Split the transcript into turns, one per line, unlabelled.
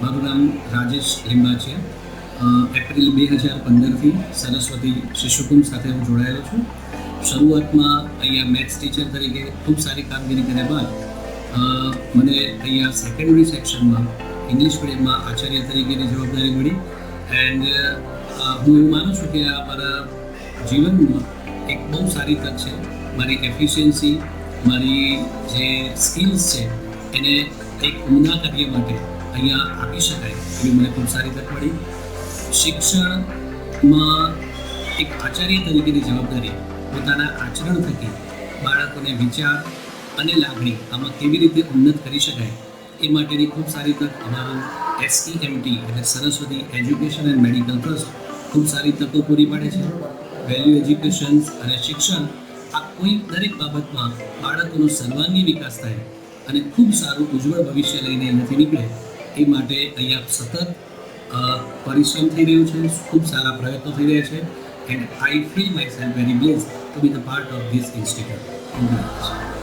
મારું નામ રાજેશ લીંબા છે. એપ્રિલ 2015થી સરસ્વતી શિશુકુંજ સાથે હું જોડાયેલો છું. શરૂઆતમાં અહીંયા મેથ્સ ટીચર તરીકે ખૂબ સારી કામગીરી કર્યા બાદ મને અહીંયા સેકન્ડરી સેક્શનમાં ઇંગ્લિશ મીડિયમમાં આચાર્ય તરીકેની જવાબદારી મળી. એન્ડ હું એવું માનું છું કે આ મારા જીવનમાં એક બહુ સારી તક છે. મારી એફિશિયન્સી, મારી જે સ્કિલ્સ છે એને એક ઉમદા કાર્ય માટે અહીંયા આપી શકાય એવી મને ખૂબ સારી તક મળી. શિક્ષણમાં એક આચાર્ય તરીકેની જવાબદારી પોતાના આચરણ થકી બાળકોને વિચાર અને લાગણી આમાં કેવી રીતે ઉન્નત કરી શકાય એ માટેની ખૂબ સારી તક અમારું SEMT એટલે Saraswati education and medical trust ખૂબ સારી તકો પૂરી પાડે છે. વેલ્યુ એજ્યુકેશન અને શિક્ષણ આ કોઈ દરેક બાબતમાં બાળકોનો સર્વાંગી વિકાસ થાય અને ખૂબ સારું ઉજ્જવળ ભવિષ્ય લઈને અહીંયાથી નીકળે એ માટે અહીંયા સતત પરિશ્રમ થઈ રહ્યો છે. ખૂબ સારા પ્રયત્નો થઈ રહ્યા છે. And I feel myself very blessed to be the part of this institute.